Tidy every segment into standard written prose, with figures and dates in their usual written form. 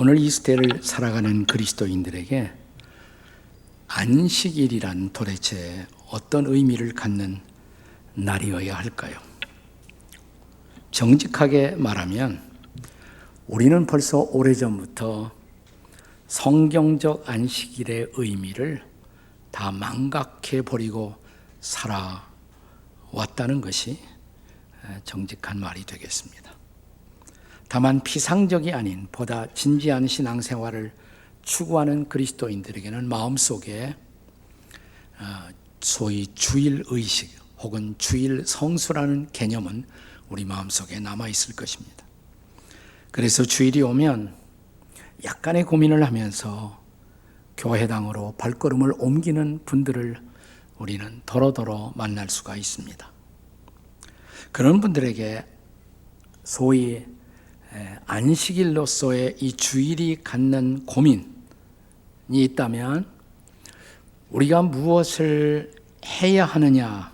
오늘 이 시대를 살아가는 그리스도인들에게 안식일이란 도대체 어떤 의미를 갖는 날이어야 할까요? 정직하게 말하면 우리는 벌써 오래전부터 성경적 안식일의 의미를 다 망각해 버리고 살아왔다는 것이 정직한 말이 되겠습니다. 다만 피상적이 아닌 보다 진지한 신앙생활을 추구하는 그리스도인들에게는 마음속에 소위 주일의식 혹은 주일성수라는 개념은 우리 마음속에 남아있을 것입니다. 그래서 주일이 오면 약간의 고민을 하면서 교회당으로 발걸음을 옮기는 분들을 우리는 더러더러 만날 수가 있습니다. 그런 분들에게 소위 안식일로서의 이 주일이 갖는 고민이 있다면 우리가 무엇을 해야 하느냐,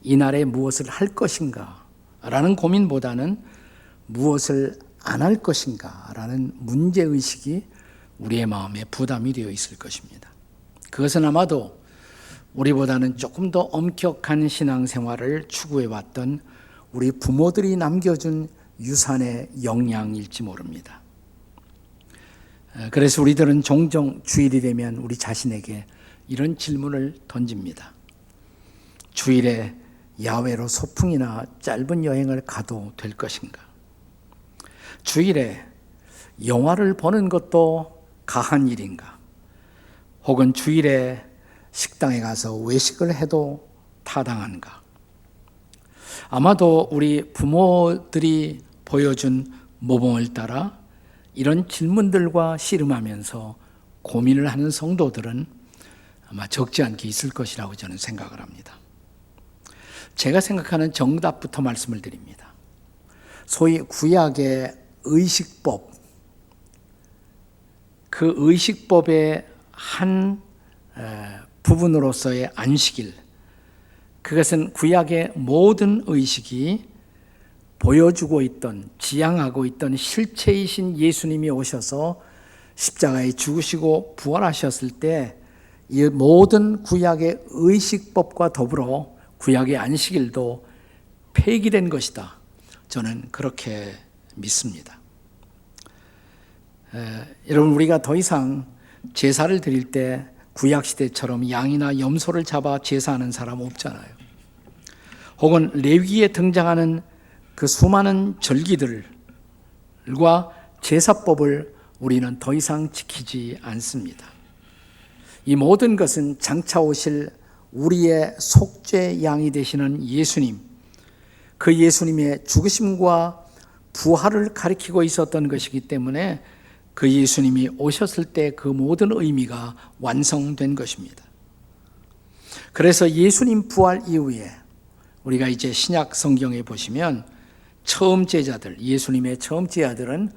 이날에 무엇을 할 것인가 라는 고민보다는 무엇을 안 할 것인가 라는 문제의식이 우리의 마음에 부담이 되어 있을 것입니다. 그것은 아마도 우리보다는 조금 더 엄격한 신앙생활을 추구해왔던 우리 부모들이 남겨준 유산의 영향일지 모릅니다. 그래서 우리들은 종종 주일이 되면 우리 자신에게 이런 질문을 던집니다. 주일에 야외로 소풍이나 짧은 여행을 가도 될 것인가? 주일에 영화를 보는 것도 가한 일인가? 혹은 주일에 식당에 가서 외식을 해도 타당한가? 아마도 우리 부모들이 보여준 모범을 따라 이런 질문들과 씨름하면서 고민을 하는 성도들은 아마 적지 않게 있을 것이라고 저는 생각을 합니다. 제가 생각하는 정답부터 말씀을 드립니다. 소위 구약의 의식법, 그 의식법의 한 부분으로서의 안식일, 그것은 구약의 모든 의식이 보여주고 있던, 지향하고 있던 실체이신 예수님이 오셔서 십자가에 죽으시고 부활하셨을 때 이 모든 구약의 의식법과 더불어 구약의 안식일도 폐기된 것이다. 저는 그렇게 믿습니다. 여러분, 우리가 더 이상 제사를 드릴 때 구약시대처럼 양이나 염소를 잡아 제사하는 사람 없잖아요. 혹은 레위기에 등장하는 그 수많은 절기들과 제사법을 우리는 더 이상 지키지 않습니다. 이 모든 것은 장차 오실 우리의 속죄 양이 되시는 예수님, 그 예수님의 죽으심과 부활을 가리키고 있었던 것이기 때문에 그 예수님이 오셨을 때 그 모든 의미가 완성된 것입니다. 그래서 예수님 부활 이후에 우리가 이제 신약 성경에 보시면 처음 제자들, 예수님의 처음 제자들은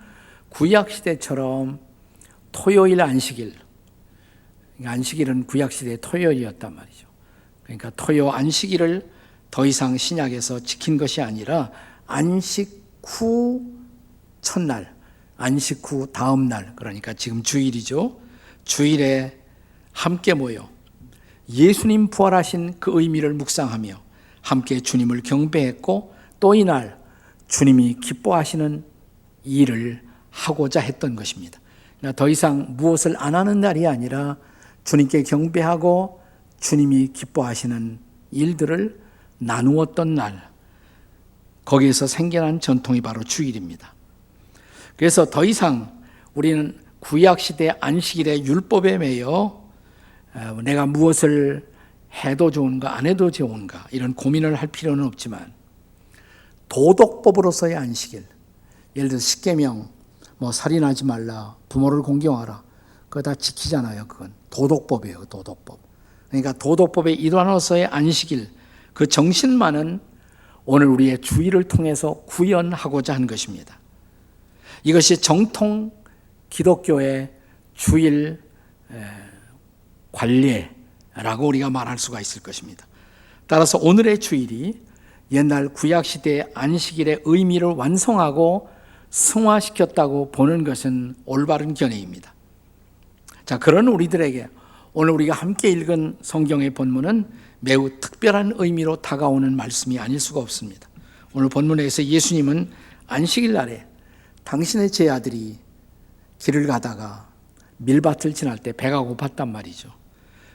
구약시대처럼 토요일 안식일, 안식일은 구약시대의 토요일이었단 말이죠. 그러니까 토요 안식일을 더 이상 신약에서 지킨 것이 아니라 안식 후 첫날, 안식 후 다음 날, 그러니까 지금 주일이죠. 주일에 함께 모여 예수님 부활하신 그 의미를 묵상하며 함께 주님을 경배했고 또 이날 주님이 기뻐하시는 일을 하고자 했던 것입니다. 더 이상 무엇을 안 하는 날이 아니라 주님께 경배하고 주님이 기뻐하시는 일들을 나누었던 날, 거기에서 생겨난 전통이 바로 주일입니다. 그래서 더 이상 우리는 구약시대 안식일의 율법에 매여 내가 무엇을 해도 좋은가 안 해도 좋은가 이런 고민을 할 필요는 없지만 도덕법으로서의 안식일, 예를 들어서 십계명, 살인하지 말라, 부모를 공경하라, 그거 다 지키잖아요. 그건 도덕법이에요. 도덕법. 그러니까 도덕법의 일환으로서의 안식일, 그 정신만은 오늘 우리의 주일을 통해서 구현하고자 한 것입니다. 이것이 정통 기독교의 주일 관례라고 우리가 말할 수가 있을 것입니다. 따라서 오늘의 주일이 옛날 구약시대의 안식일의 의미를 완성하고 승화시켰다고 보는 것은 올바른 견해입니다. 자, 그런 우리들에게 오늘 우리가 함께 읽은 성경의 본문은 매우 특별한 의미로 다가오는 말씀이 아닐 수가 없습니다. 오늘 본문에서 예수님은 안식일 날에 당신의 제 아들이 길을 가다가 밀밭을 지날 때 배가 고팠단 말이죠.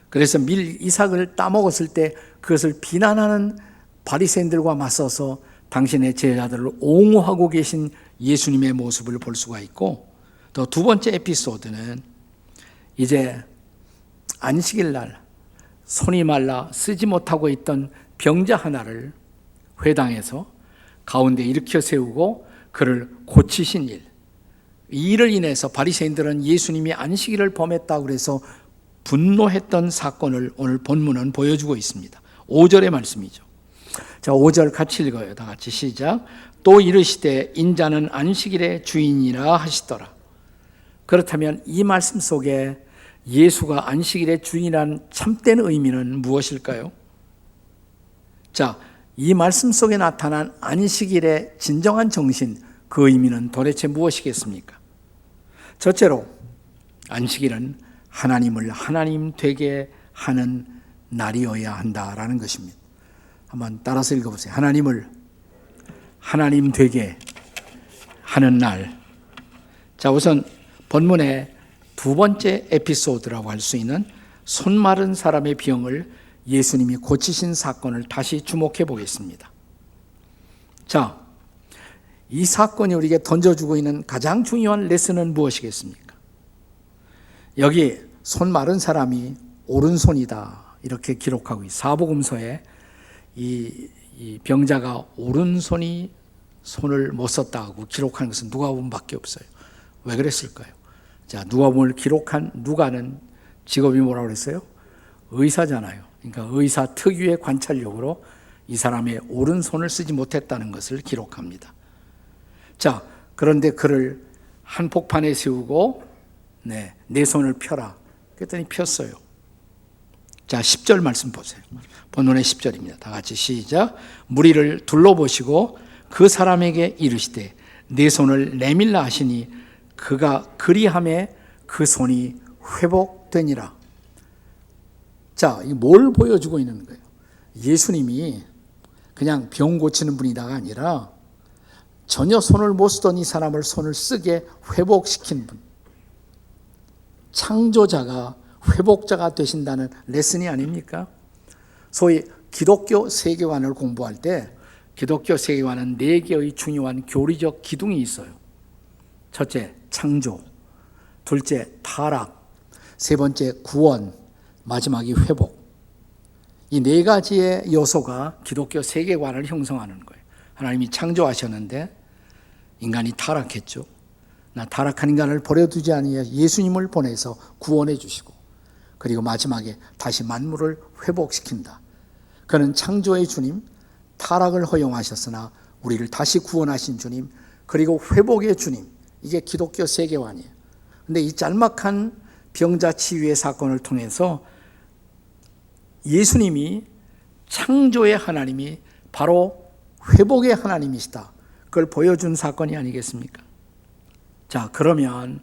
그래서 이삭을 따먹었을 때 그것을 비난하는 바리새인들과 맞서서 당신의 제자들을 옹호하고 계신 예수님의 모습을 볼 수가 있고, 또 두 번째 에피소드는 이제 안식일 날 손이 말라 쓰지 못하고 있던 병자 하나를 회당에서 가운데 일으켜 세우고 그를 고치신 일, 이 일을 인해서 바리새인들은 예수님이 안식일을 범했다고 그래서 분노했던 사건을 오늘 본문은 보여주고 있습니다. 5절의 말씀이죠. 자, 5절 같이 읽어요. 다 같이 시작. 또 이르시되 인자는 안식일의 주인이라 하시더라. 그렇다면 이 말씀 속에 예수가 안식일의 주인이란 참된 의미는 무엇일까요? 자, 이 말씀 속에 나타난 안식일의 진정한 정신, 그 의미는 도대체 무엇이겠습니까? 첫째로 안식일은 하나님을 하나님 되게 하는 날이어야 한다라는 것입니다. 한번 따라서 읽어보세요. 하나님을 하나님 되게 하는 날. 자, 우선 본문의 두 번째 에피소드라고 할 수 있는 손 마른 사람의 병을 예수님이 고치신 사건을 다시 주목해 보겠습니다. 자, 이 사건이 우리에게 던져주고 있는 가장 중요한 레슨은 무엇이겠습니까? 여기 손 마른 사람이 오른손이다 이렇게 기록하고 있어요. 사복음서에 이 병자가 오른손이 손을 못 썼다고 기록하는 것은 누가복음밖에 없어요. 왜 그랬을까요? 자, 누가복음을 기록한 누가는 직업이 뭐라고 그랬어요? 의사잖아요. 그러니까 의사 특유의 관찰력으로 이 사람의 오른손을 쓰지 못했다는 것을 기록합니다. 자, 그런데 그를 한복판에 세우고 내 손을 펴라. 그랬더니 폈어요. 자, 10절 말씀 보세요. 본문의 10절입니다. 다 같이 시작. 무리를 둘러보시고 그 사람에게 이르시되 내 손을 내밀라 하시니 그가 그리함에 그 손이 회복되니라. 자, 이 뭘 보여주고 있는 거예요? 예수님이 그냥 병 고치는 분이다가 아니라 전혀 손을 못 쓰던 이 사람을 손을 쓰게 회복시킨 분, 창조자가 회복자가 되신다는 레슨이 아닙니까? 소위 기독교 세계관을 공부할 때 기독교 세계관은 4개의 중요한 교리적 기둥이 있어요. 첫째, 창조. 둘째, 타락. 세 번째, 구원. 마지막이 회복. 이 4가지의 요소가 기독교 세계관을 형성하는 거예요. 하나님이 창조하셨는데 인간이 타락했죠. 나 타락한 인간을 버려두지 아니하여 예수님을 보내서 구원해 주시고, 그리고 마지막에 다시 만물을 회복시킨다. 그는 창조의 주님, 타락을 허용하셨으나 우리를 다시 구원하신 주님, 그리고 회복의 주님. 이게 기독교 세계관이에요. 그런데 이 짤막한 병자 치유의 사건을 통해서 예수님이 창조의 하나님이 바로 회복의 하나님이시다. 그걸 보여준 사건이 아니겠습니까? 자, 그러면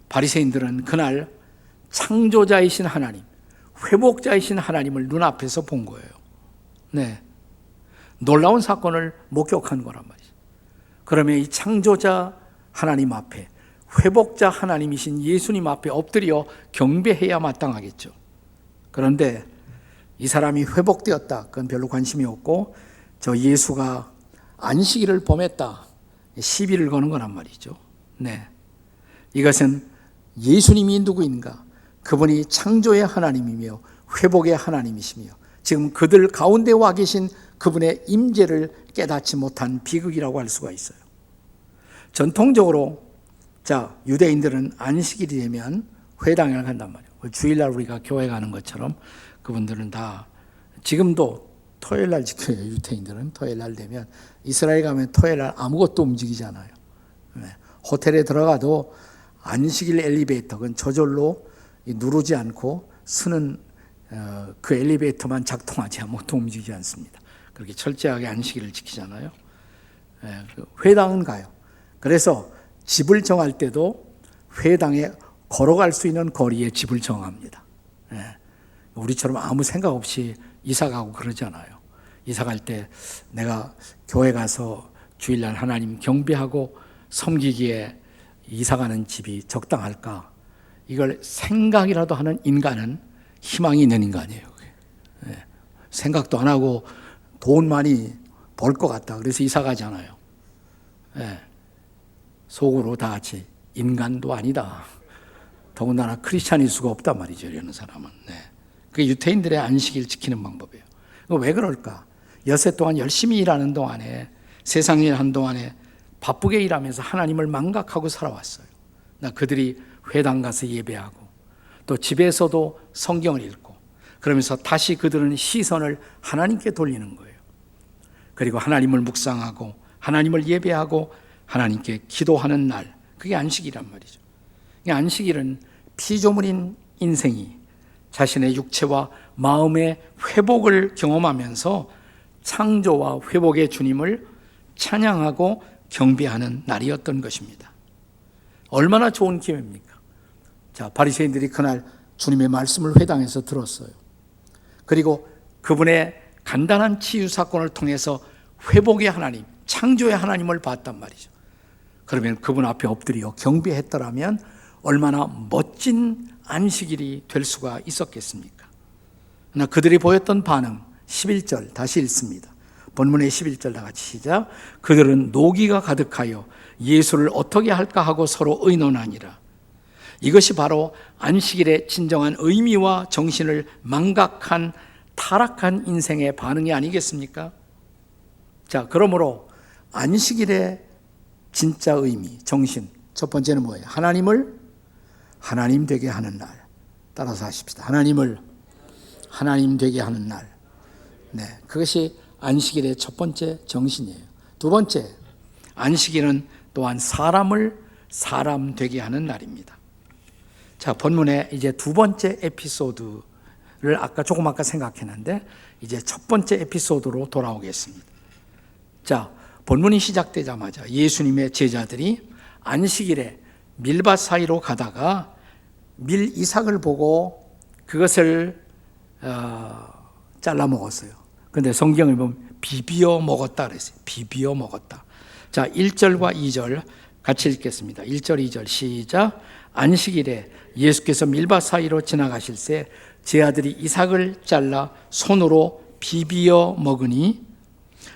바리새인들은 그날 창조자이신 하나님, 회복자이신 하나님을 눈앞에서 본 거예요. 네, 놀라운 사건을 목격한 거란 말이죠. 그러면 이 창조자 하나님 앞에, 회복자 하나님이신 예수님 앞에 엎드려 경배해야 마땅하겠죠. 그런데 이 사람이 회복되었다, 그건 별로 관심이 없고 저 예수가 안식일을 범했다, 시비를 거는 거란 말이죠. 네, 이것은 예수님이 누구인가? 그분이 창조의 하나님이며 회복의 하나님이시며 지금 그들 가운데 와 계신 그분의 임재를 깨닫지 못한 비극이라고 할 수가 있어요. 전통적으로 자, 유대인들은 안식일이 되면 회당에 간단 말이에요. 주일날 우리가 교회 가는 것처럼 그분들은 다 지금도 토요일날 지켜요. 유대인들은 토요일날 되면, 이스라엘 가면 토요일날 아무것도 움직이지 않아요. 호텔에 들어가도 안식일 엘리베이터, 그건 저절로 누르지 않고 쓰는 그 엘리베이터만 작동하지 아무것도 움직이지 않습니다. 그렇게 철저하게 안식일을 지키잖아요. 회당은 가요. 그래서 집을 정할 때도 회당에 걸어갈 수 있는 거리에 집을 정합니다. 우리처럼 아무 생각 없이 이사 가고 그러잖아요. 이사 갈 때 내가 교회 가서 주일날 하나님 경배하고 섬기기에 이사 가는 집이 적당할까? 이걸 생각이라도 하는 인간은 희망이 있는 인간이에요. 생각도 안 하고 돈 많이 벌 것 같다. 그래서 이사 가잖아요. 속으로 다 같이 인간도 아니다. 더군다나 크리스찬일 수가 없단 말이죠. 이러는 사람은. 그게 유태인들의 안식일 지키는 방법이에요. 왜 그럴까? 엿새 동안 열심히 일하는 동안에, 세상 일 한 동안에 바쁘게 일하면서 하나님을 망각하고 살아왔어요. 그들이 회당 가서 예배하고 또 집에서도 성경을 읽고 그러면서 다시 그들은 시선을 하나님께 돌리는 거예요. 그리고 하나님을 묵상하고 하나님을 예배하고 하나님께 기도하는 날, 그게 안식이란 말이죠. 안식일은 피조물인 인생이 자신의 육체와 마음의 회복을 경험하면서 창조와 회복의 주님을 찬양하고 경배하는 날이었던 것입니다. 얼마나 좋은 기회입니까? 자, 바리새인들이 그날 주님의 말씀을 회당에서 들었어요. 그리고 그분의 간단한 치유 사건을 통해서 회복의 하나님, 창조의 하나님을 봤단 말이죠. 그러면 그분 앞에 엎드려 경배했더라면 얼마나 멋진 안식일이 될 수가 있었겠습니까? 그러나 그들이 보였던 반응, 11절 다시 읽습니다. 본문의 11절 다 같이 시작. 그들은 노기가 가득하여 예수를 어떻게 할까 하고 서로 의논하니라. 이것이 바로 안식일의 진정한 의미와 정신을 망각한 타락한 인생의 반응이 아니겠습니까? 자, 그러므로 안식일의 진짜 의미, 정신, 첫 번째는 뭐예요? 하나님을 하나님 되게 하는 날. 따라서 하십시다. 하나님을 하나님 되게 하는 날. 그것이 안식일의 첫 번째 정신이에요. 두 번째, 안식일은 또한 사람을 사람 되게 하는 날입니다. 자, 본문에 이제 두 번째 에피소드를 조금 아까 생각했는데 이제 첫 번째 에피소드로 돌아오겠습니다. 자, 본문이 시작되자마자 예수님의 제자들이 안식일에 밀밭 사이로 가다가 밀 이삭을 보고 그것을 잘라 먹었어요. 그런데 성경에 보면 비비어 먹었다 그랬어요. 비비어 먹었다. 자, 1절과 2절 같이 읽겠습니다. 1절, 2절 시작. 안식일에 예수께서 밀밭 사이로 지나가실새 제 아들이 이삭을 잘라 손으로 비비어 먹으니,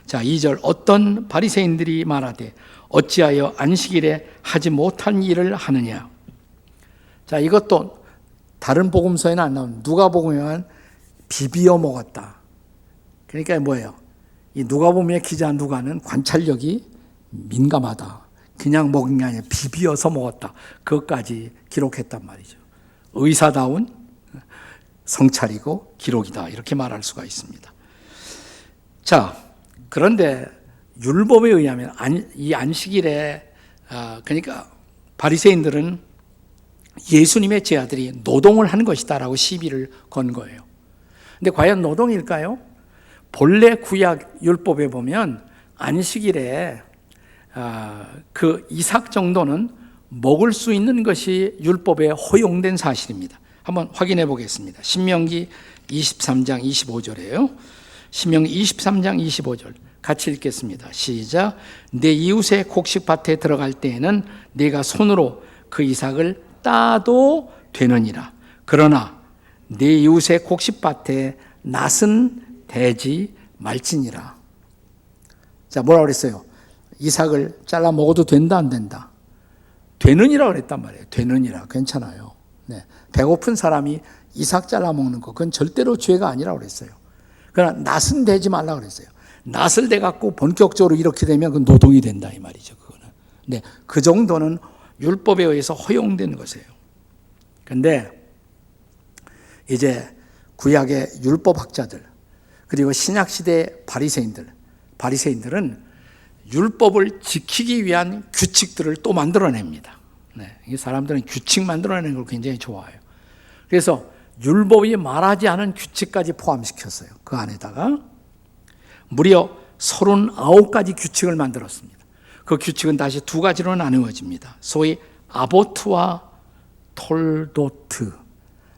자, 2절 어떤 바리새인들이 말하되 어찌하여 안식일에 하지 못한 일을 하느냐. 자, 이것도 다른 복음서에는 안 나오는 누가복음에만 비비어 먹었다. 그러니까 뭐예요? 이 누가복음의 기자 누가는 관찰력이 민감하다. 그냥 먹은 게 아니라 비비어서 먹었다. 그것까지 기록했단 말이죠. 의사다운 성찰이고 기록이다. 이렇게 말할 수가 있습니다. 자, 그런데 율법에 의하면 이 안식일에 그러니까 바리새인들은 예수님의 제자들이 노동을 한 것이다라고 시비를 건 거예요. 근데 과연 노동일까요? 본래 구약 율법에 보면 안식일에 그 이삭 정도는 먹을 수 있는 것이 율법에 허용된 사실입니다. 한번 확인해 보겠습니다. 신명기 23장 25절이에요. 신명기 23장 25절 같이 읽겠습니다. 시작. 내 이웃의 곡식밭에 들어갈 때에는 네가 손으로 그 이삭을 따도 되느니라. 그러나 내 이웃의 곡식밭에 낫은 대지 말지니라. 자, 뭐라고 그랬어요? 이삭을 잘라 먹어도 된다, 안 된다? 되느니라 그랬단 말이에요. 되느니라. 괜찮아요. 배고픈 사람이 이삭 잘라 먹는 거, 그건 절대로 죄가 아니라고 그랬어요. 그러나 낫은 대지 말라 그랬어요. 낫을 대갖고 본격적으로 이렇게 되면 그건 노동이 된다, 이 말이죠. 그거는. 네, 그 정도는 율법에 의해서 허용된 것이에요. 그런데 이제 구약의 율법학자들 그리고 신약시대 바리새인들은 율법을 지키기 위한 규칙들을 또 만들어냅니다. 이 사람들은 규칙 만들어내는 걸 굉장히 좋아해요. 그래서 율법이 말하지 않은 규칙까지 포함시켰어요. 그 안에다가 무려 39가지 규칙을 만들었습니다. 그 규칙은 다시 두 가지로 나누어집니다. 소위 아보트와 톨도트.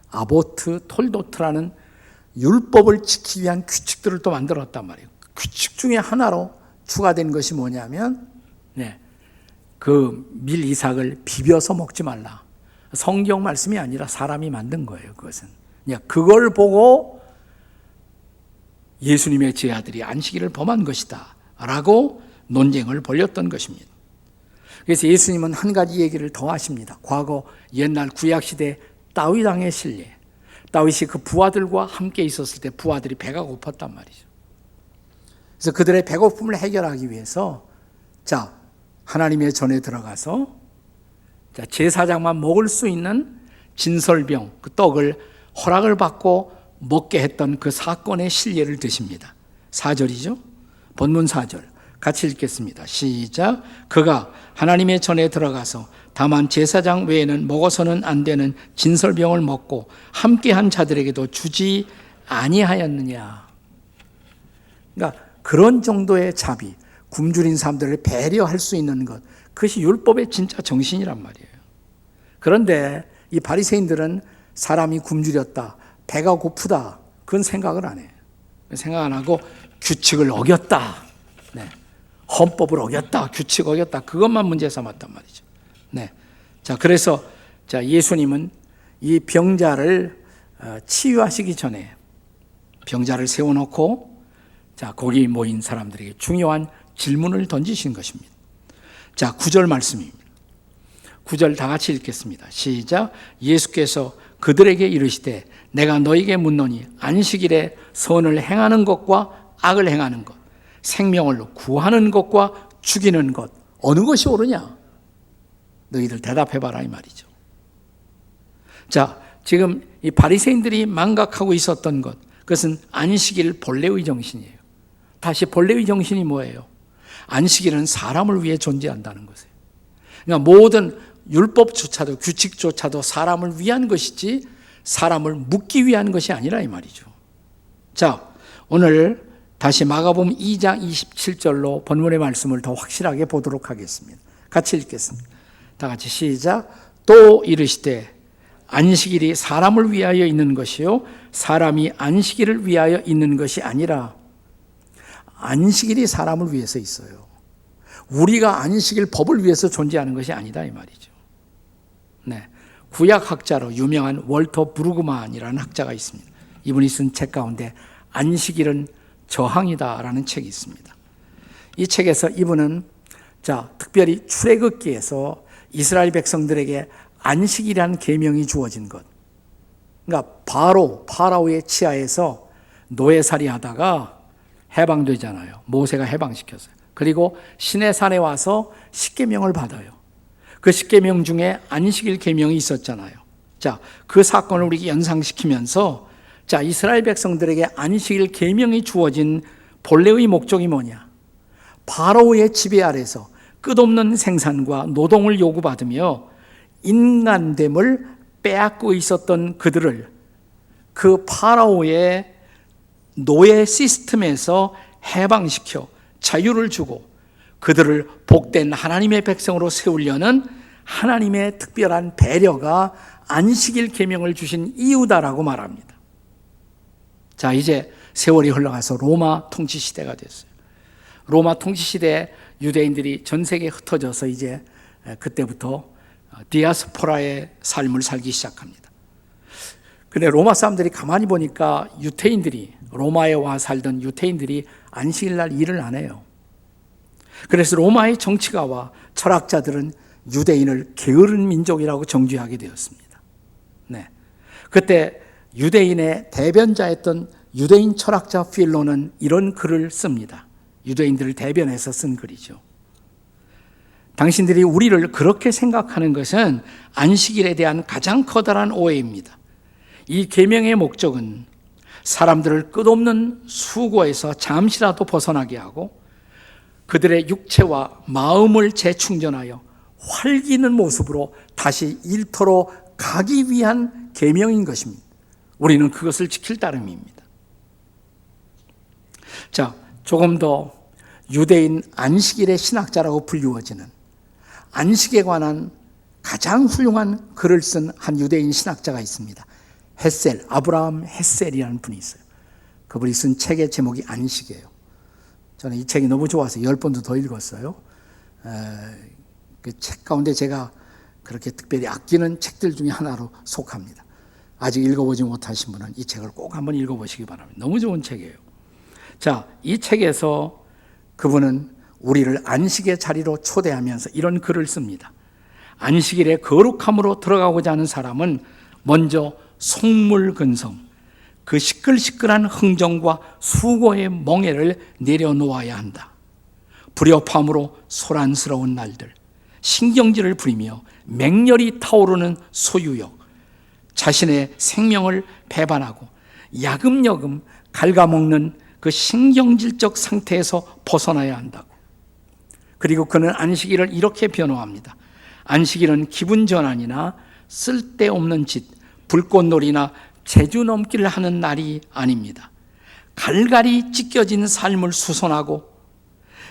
아보트, 톨도트라는 율법을 지키기 위한 규칙들을 또 만들었단 말이에요. 규칙 중에 하나로 추가된 것이 뭐냐면 그 밀 이삭을 비벼서 먹지 말라. 성경 말씀이 아니라 사람이 만든 거예요. 그것은 그걸 보고 예수님의 제자들이 안식일을 범한 것이다 라고 논쟁을 벌였던 것입니다. 그래서 예수님은 한 가지 얘기를 더 하십니다. 과거 옛날 구약시대 다윗 왕의 신뢰, 다윗이 그 부하들과 함께 있었을 때 부하들이 배가 고팠단 말이죠. 그래서 그들의 배고픔을 해결하기 위해서 하나님의 전에 들어가서 제사장만 먹을 수 있는 진설병, 그 떡을 허락을 받고 먹게 했던 그 사건의 실례를 드십니다. 4절이죠. 본문 4절 같이 읽겠습니다. 시작. 그가 하나님의 전에 들어가서 다만 제사장 외에는 먹어서는 안 되는 진설병을 먹고 함께한 자들에게도 주지 아니하였느냐. 그러니까 그런 정도의 자비, 굶주린 사람들을 배려할 수 있는 것, 그것이 율법의 진짜 정신이란 말이에요. 그런데 이 바리새인들은 사람이 굶주렸다, 배가 고프다, 그건 생각을 안 해요. 생각 안 하고 규칙을 어겼다, 헌법을 어겼다, 규칙 어겼다, 그것만 문제 삼았단 말이죠. 그래서 예수님은 이 병자를 치유하시기 전에 병자를 세워놓고 거기 모인 사람들에게 중요한 질문을 던지신 것입니다. 9절 말씀입니다. 9절 다 같이 읽겠습니다. 시작. 예수께서 그들에게 이르시되 내가 너희에게 묻노니 안식일에 선을 행하는 것과 악을 행하는 것, 생명을 구하는 것과 죽이는 것, 어느 것이 옳으냐? 너희들 대답해봐라 이 말이죠. 지금 이 바리새인들이 망각하고 있었던 것, 그것은 안식일 본래의 정신이에요. 다시 본래의 정신이 뭐예요? 안식일은 사람을 위해 존재한다는 것이에요. 그러니까 모든 율법조차도 규칙조차도 사람을 위한 것이지 사람을 묶기 위한 것이 아니라 이 말이죠. 오늘 다시 마가복음 2장 27절로 본문의 말씀을 더 확실하게 보도록 하겠습니다. 같이 읽겠습니다. 다 같이 시작. 또 이르시되 안식일이 사람을 위하여 있는 것이요 사람이 안식일을 위하여 있는 것이 아니라. 안식일이 사람을 위해서 있어요. 우리가 안식일 법을 위해서 존재하는 것이 아니다 이 말이죠. 구약학자로 유명한 월터 브루그만이라는 학자가 있습니다. 이분이 쓴 책 가운데 안식일은 저항이다라는 책이 있습니다. 이 책에서 이분은 특별히 출애굽기에서 이스라엘 백성들에게 안식이라는 계명이 주어진 것, 그러니까 파라오의 치하에서 노예살이 하다가 해방되잖아요. 모세가 해방시켰어요. 그리고 시내산에 와서 십계명을 받아요. 그 십계명 중에 안식일 계명이 있었잖아요. 그 사건을 우리에게 연상시키면서 이스라엘 백성들에게 안식일 계명이 주어진 본래의 목적이 뭐냐? 파라오의 지배 아래서 끝없는 생산과 노동을 요구받으며 인간됨을 빼앗고 있었던 그들을 그 파라오의 노예 시스템에서 해방시켜 자유를 주고 그들을 복된 하나님의 백성으로 세우려는 하나님의 특별한 배려가 안식일 계명을 주신 이유다라고 말합니다. 이제 세월이 흘러가서 로마 통치 시대가 됐어요. 로마 통치 시대에 유대인들이 전 세계에 흩어져서 이제 그때부터 디아스포라의 삶을 살기 시작합니다. 근데 로마 사람들이 가만히 보니까 로마에 와 살던 유태인들이 안식일날 일을 안 해요. 그래서 로마의 정치가와 철학자들은 유대인을 게으른 민족이라고 정죄하게 되었습니다. 그때 유대인의 대변자였던 유대인 철학자 필로는 이런 글을 씁니다. 유대인들을 대변해서 쓴 글이죠. 당신들이 우리를 그렇게 생각하는 것은 안식일에 대한 가장 커다란 오해입니다. 이 계명의 목적은 사람들을 끝없는 수고에서 잠시라도 벗어나게 하고 그들의 육체와 마음을 재충전하여 활기있는 모습으로 다시 일터로 가기 위한 계명인 것입니다. 우리는 그것을 지킬 따름입니다. 조금 더 유대인 안식일의 신학자라고 불리워지는 안식에 관한 가장 훌륭한 글을 쓴 한 유대인 신학자가 있습니다. 햇셀, 아브라함 햇셀이라는 분이 있어요. 그분이 쓴 책의 제목이 안식이에요. 저는 이 책이 너무 좋아서 10번도 더 읽었어요. 그 책 가운데 제가 그렇게 특별히 아끼는 책들 중에 하나로 속합니다. 아직 읽어보지 못하신 분은 이 책을 꼭 한번 읽어보시기 바랍니다. 너무 좋은 책이에요. 자, 이 책에서 그분은 우리를 안식의 자리로 초대하면서 이런 글을 씁니다. 안식일의 거룩함으로 들어가고자 하는 사람은 먼저 속물근성, 그 시끌시끌한 흥정과 수고의 멍에를 내려놓아야 한다. 불협함으로 소란스러운 날들, 신경질을 부리며 맹렬히 타오르는 소유욕, 자신의 생명을 배반하고 야금야금 갉아먹는 그 신경질적 상태에서 벗어나야 한다고. 그리고 그는 안식일을 이렇게 변호합니다. 안식일은 기분 전환이나 쓸데없는 짓, 불꽃놀이나 제주 넘기를 하는 날이 아닙니다. 갈갈이 찢겨진 삶을 수선하고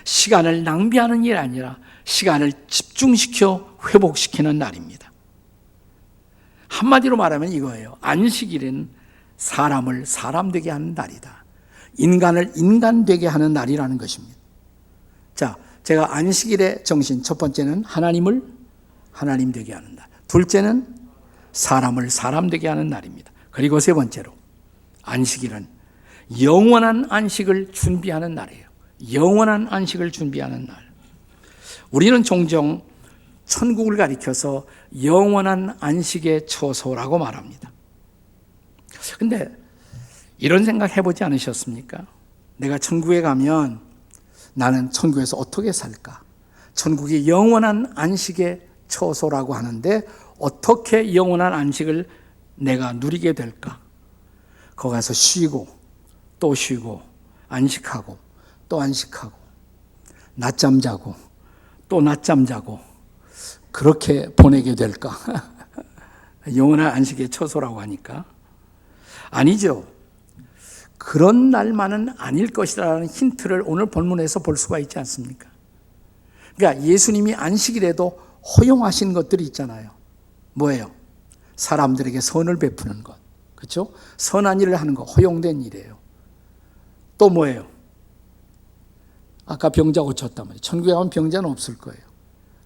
시간을 낭비하는 일이 아니라 시간을 집중시켜 회복시키는 날입니다. 한마디로 말하면 이거예요. 안식일은 사람을 사람 되게 하는 날이다. 인간을 인간 되게 하는 날이라는 것입니다. 자, 제가 안식일의 정신, 첫 번째는 하나님을 하나님 되게 하는 날. 둘째는 사람을 사람 되게 하는 날입니다. 그리고 세 번째로 안식일은 영원한 안식을 준비하는 날이에요. 영원한 안식을 준비하는 날. 우리는 종종 천국을 가리켜서 영원한 안식의 처소라고 말합니다. 근데 이런 생각 해보지 않으셨습니까? 내가 천국에 가면 나는 천국에서 어떻게 살까? 천국이 영원한 안식의 처소라고 하는데 어떻게 영원한 안식을 내가 누리게 될까? 거기 가서 쉬고 또 쉬고 안식하고 또 안식하고 낮잠 자고 또 낮잠 자고 그렇게 보내게 될까? 영원한 안식의 처소라고 하니까 아니죠. 그런 날만은 아닐 것이라는 힌트를 오늘 본문에서 볼 수가 있지 않습니까? 그러니까 예수님이 안식일에도 허용하신 것들이 있잖아요. 뭐예요? 사람들에게 선을 베푸는 것, 그렇죠? 선한 일을 하는 것, 허용된 일이에요. 또 뭐예요? 아까 병자 고쳤단 말이에요. 천국에 가면 병자는 없을 거예요.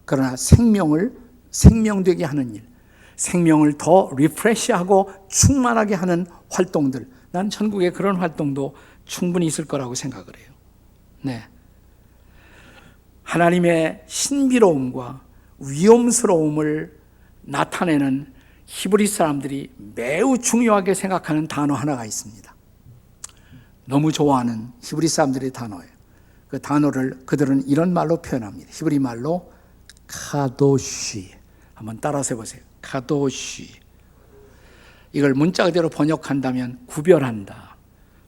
그러나 생명되게 하는 일, 생명을 더 리프레시하고 충만하게 하는 활동들, 난 천국에 그런 활동도 충분히 있을 거라고 생각을 해요. 네. 하나님의 신비로움과 위험스러움을 나타내는 히브리 사람들이 매우 중요하게 생각하는 단어 하나가 있습니다. 너무 좋아하는 히브리 사람들의 단어예요. 그 단어를 그들은 이런 말로 표현합니다. 히브리 말로 카도시. 한번 따라서 해보세요. 카도시. 이걸 문자 그대로 번역한다면 구별한다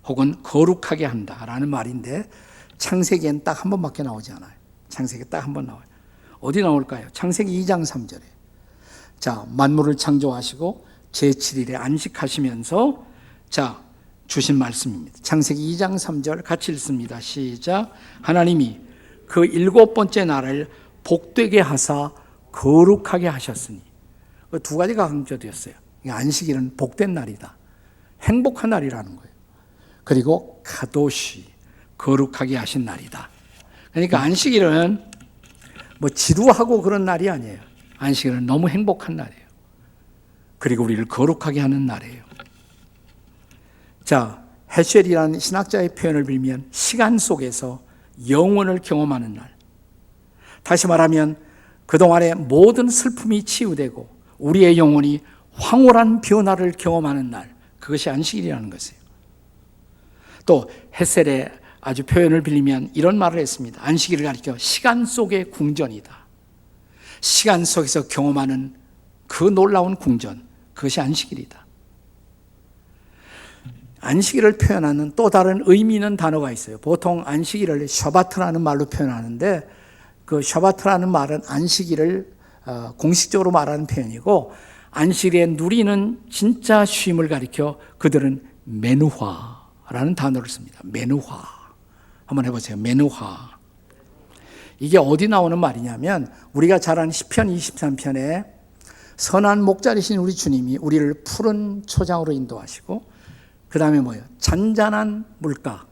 혹은 거룩하게 한다라는 말인데 창세기엔 딱 한 번밖에 나오지 않아요. 창세기 딱 한 번 나와요. 어디 나올까요? 창세기 2장 3절에. 자, 만물을 창조하시고 제7일에 안식하시면서 자, 주신 말씀입니다. 창세기 2장 3절 같이 읽습니다. 시작. 하나님이 그 7번째 날을 복되게 하사 거룩하게 하셨으니. 그 두 가지가 강조되었어요. 안식일은 복된 날이다. 행복한 날이라는 거예요. 그리고 카도시, 거룩하게 하신 날이다. 그러니까 안식일은 뭐 지루하고 그런 날이 아니에요. 안식일은 너무 행복한 날이에요. 그리고 우리를 거룩하게 하는 날이에요. 자, 헤쉘이라는 신학자의 표현을 빌면 시간 속에서 영원을 경험하는 날. 다시 말하면 그동안의 모든 슬픔이 치유되고 우리의 영혼이 황홀한 변화를 경험하는 날. 그것이 안식일이라는 것이에요. 또 헤셀의 아주 표현을 빌리면 이런 말을 했습니다. 안식일을 가리켜 시간 속의 궁전이다. 시간 속에서 경험하는 그 놀라운 궁전, 그것이 안식일이다. 안식일을 표현하는 또 다른 의미 있는 단어가 있어요. 보통 안식일을 샤바트라는 말로 표현하는데 그 샤바트라는 말은 안식일을 공식적으로 말하는 표현이고 안식일에 누리는 진짜 쉼을 가리켜 그들은 메누화라는 단어를 씁니다. 메누화. 한번 해보세요. 메누화. 이게 어디 나오는 말이냐면 우리가 잘 아는 시편 23편에 선한 목자리신 우리 주님이 우리를 푸른 초장으로 인도하시고 그 다음에 뭐예요? 잔잔한 물가.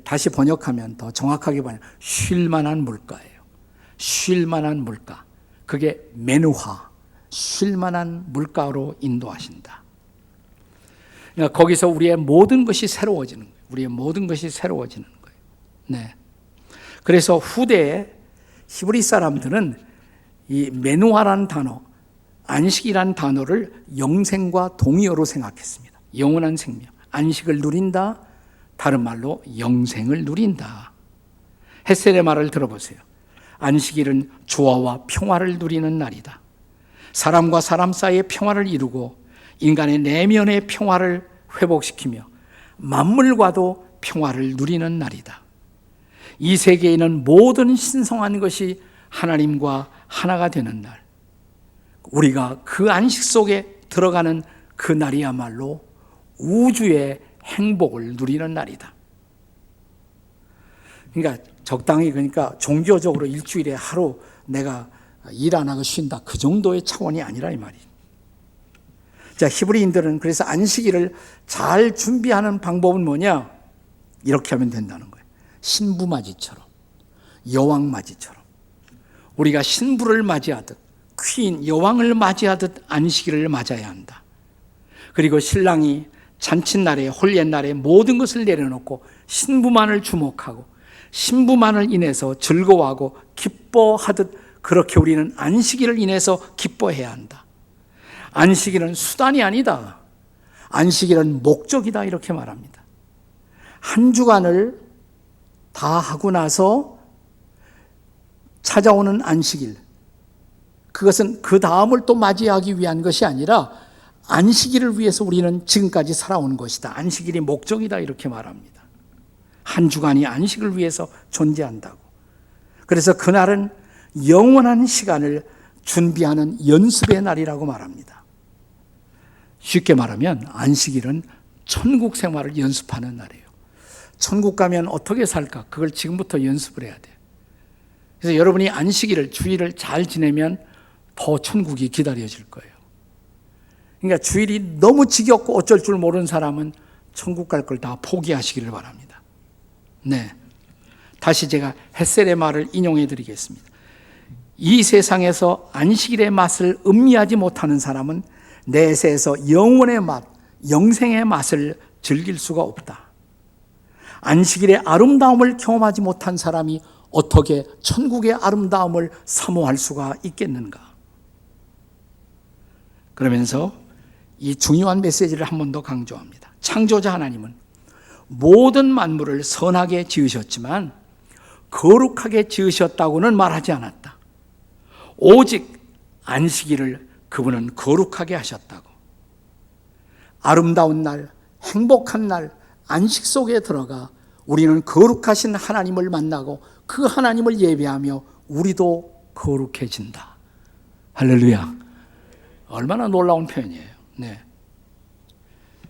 다시 번역하면 더 정확하게 보면 쉴만한 물가예요. 쉴만한 물가. 그게 메누하, 쉴만한 물가로 인도하신다. 그러니까 거기서 우리의 모든 것이 새로워지는 거예요. 우리의 모든 것이 새로워지는 거예요. 네. 그래서 후대에 히브리 사람들은 이 메누하라는 단어, 안식이라는 단어를 영생과 동의어로 생각했습니다. 영원한 생명, 안식을 누린다, 다른 말로 영생을 누린다. 헷셀의 말을 들어보세요. 안식일은 조화와 평화를 누리는 날이다. 사람과 사람 사이의 평화를 이루고 인간의 내면의 평화를 회복시키며 만물과도 평화를 누리는 날이다. 이 세계에는 모든 신성한 것이 하나님과 하나가 되는 날, 우리가 그 안식 속에 들어가는 그 날이야말로 우주의 행복을 누리는 날이다. 그러니까 적당히, 그러니까 종교적으로 일주일에 하루 내가 일 안 하고 쉰다, 그 정도의 차원이 아니라 이 말이에요. 자, 히브리인들은 그래서 안식일을 잘 준비하는 방법은 뭐냐? 이렇게 하면 된다는 거예요. 신부맞이처럼, 여왕맞이처럼 우리가 신부를 맞이하듯, 퀸 여왕을 맞이하듯 안식일을 맞아야 한다. 그리고 신랑이 잔칫날에, 홀예날에 모든 것을 내려놓고 신부만을 주목하고 신부만을 인해서 즐거워하고 기뻐하듯 그렇게 우리는 안식일을 인해서 기뻐해야 한다. 안식일은 수단이 아니다. 안식일은 목적이다, 이렇게 말합니다. 한 주간을 다 하고 나서 찾아오는 안식일, 그것은 그 다음을 또 맞이하기 위한 것이 아니라 안식일을 위해서 우리는 지금까지 살아온 것이다. 안식일이 목적이다, 이렇게 말합니다. 한 주간이 안식을 위해서 존재한다고. 그래서 그날은 영원한 시간을 준비하는 연습의 날이라고 말합니다. 쉽게 말하면 안식일은 천국 생활을 연습하는 날이에요. 천국 가면 어떻게 살까? 그걸 지금부터 연습을 해야 돼요. 그래서 여러분이 안식일을, 주일을 잘 지내면 더 천국이 기다려질 거예요. 그러니까 주일이 너무 지겹고 어쩔 줄 모르는 사람은 천국 갈 걸 다 포기하시기를 바랍니다. 네. 다시 제가 헷셀의 말을 인용해 드리겠습니다. 이 세상에서 안식일의 맛을 음미하지 못하는 사람은 내세에서 영원의 맛, 영생의 맛을 즐길 수가 없다. 안식일의 아름다움을 경험하지 못한 사람이 어떻게 천국의 아름다움을 사모할 수가 있겠는가? 그러면서 이 중요한 메시지를 한 번 더 강조합니다. 창조자 하나님은 모든 만물을 선하게 지으셨지만 거룩하게 지으셨다고는 말하지 않았다. 오직 안식일을 그분은 거룩하게 하셨다고. 아름다운 날, 행복한 날, 안식 속에 들어가 우리는 거룩하신 하나님을 만나고 그 하나님을 예배하며 우리도 거룩해진다. 할렐루야. 얼마나 놀라운 표현이에요. 네.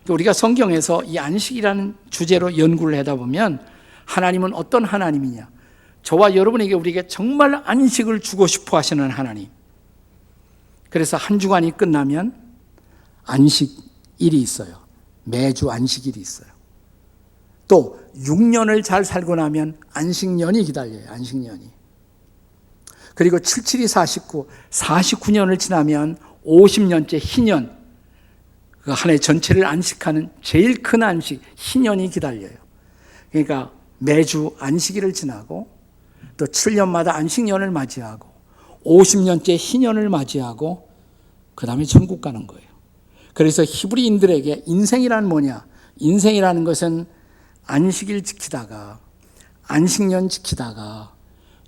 우리가 성경에서 이 안식이라는 주제로 연구를 하다 보면 하나님은 어떤 하나님이냐? 저와 여러분에게, 우리에게 정말 안식을 주고 싶어 하시는 하나님. 그래서 한 주간이 끝나면 안식일이 있어요. 매주 안식일이 있어요. 또 6년을 잘 살고 나면 안식년이 기다려요. 안식년이. 그리고 77이 49, 49년을 지나면 50년째 희년, 그 한 해 전체를 안식하는 제일 큰 안식, 희년이 기다려요. 그러니까 매주 안식일을 지나고 또 7년마다 안식년을 맞이하고 50년째 희년을 맞이하고 그 다음에 천국 가는 거예요. 그래서 히브리인들에게 인생이란 뭐냐? 인생이라는 것은 안식일 지키다가, 안식년 지키다가,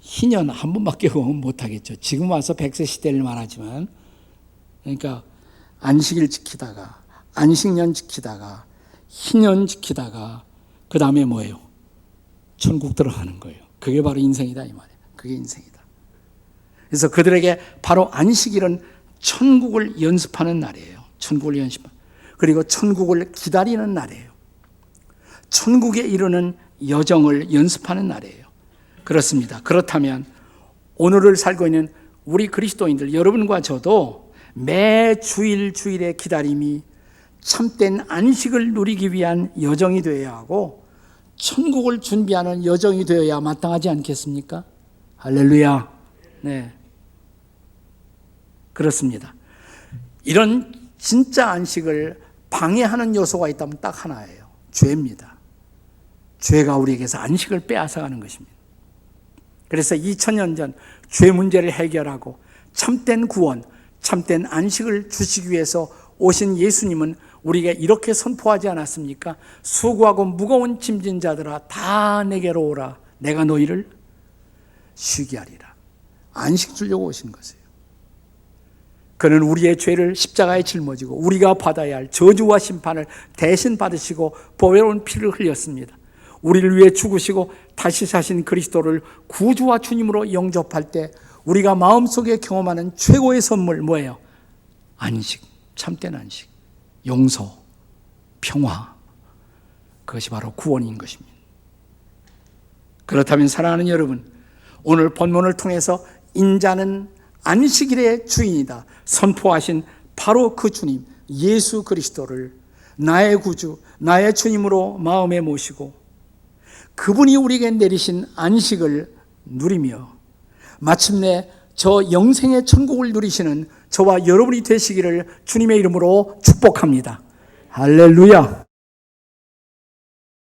희년 한 번밖에 못하겠죠. 지금 와서 100세 시대를 말하지만, 그러니까 안식일 지키다가, 안식년 지키다가, 희년 지키다가, 그 다음에 뭐예요? 천국 들어가는 거예요. 그게 바로 인생이다, 이 말이에요. 그게 인생이다. 그래서 그들에게 바로 안식일은 천국을 연습하는 날이에요. 천국을 연습하는. 그리고 천국을 기다리는 날이에요. 천국에 이르는 여정을 연습하는 날이에요. 그렇습니다. 그렇다면 오늘을 살고 있는 우리 그리스도인들 여러분과 저도 매 주일의 기다림이 참된 안식을 누리기 위한 여정이 되어야 하고 천국을 준비하는 여정이 되어야 마땅하지 않겠습니까? 할렐루야. 네, 그렇습니다. 이런 진짜 안식을 방해하는 요소가 있다면 딱 하나예요. 죄입니다. 죄가 우리에게서 안식을 빼앗아가는 것입니다. 그래서 2000년 전 죄 문제를 해결하고 참된 구원, 참된 안식을 주시기 위해서 오신 예수님은 우리에게 이렇게 선포하지 않았습니까? 수고하고 무거운 짐진 자들아 다 내게로 오라. 내가 너희를 쉬게 하리라. 안식 주려고 오신 것이에요. 그는 우리의 죄를 십자가에 짊어지고 우리가 받아야 할 저주와 심판을 대신 받으시고 보배로운 피를 흘렸습니다. 우리를 위해 죽으시고 다시 사신 그리스도를 구주와 주님으로 영접할 때 우리가 마음속에 경험하는 최고의 선물 뭐예요? 안식, 참된 안식, 용서, 평화. 그것이 바로 구원인 것입니다. 그렇다면 사랑하는 여러분, 오늘 본문을 통해서 인자는 안식일의 주인이다 선포하신 바로 그 주님 예수 그리스도를 나의 구주, 나의 주님으로 마음에 모시고 그분이 우리에게 내리신 안식을 누리며 마침내 저 영생의 천국을 누리시는 저와 여러분이 되시기를 주님의 이름으로 축복합니다. 할렐루야.